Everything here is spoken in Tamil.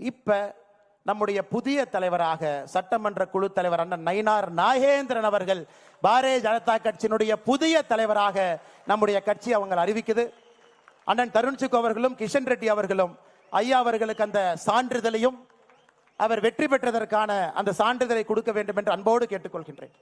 இப்ப நம்முடைய புதிய தலைவராக சட்டமன்ற குழு தலைவர் அண்ணன் நயினார் நாகேந்திரன் அவர்கள் பாரதிய ஜனதா கட்சியினுடைய புதிய தலைவராக நம்முடைய கட்சி அவங்க அறிவிக்குது. அண்ணன் தருண்சுக் அவர்களும் கிஷன் ரெட்டி அவர்களும் ஐயா அவர்களுக்கு அந்த சான்றிதழையும் அவர் வெற்றி பெற்றதற்கான அந்த சான்றிதழை கொடுக்க வேண்டும் என்று அன்போடு கேட்டுக்கொள்கின்றேன்.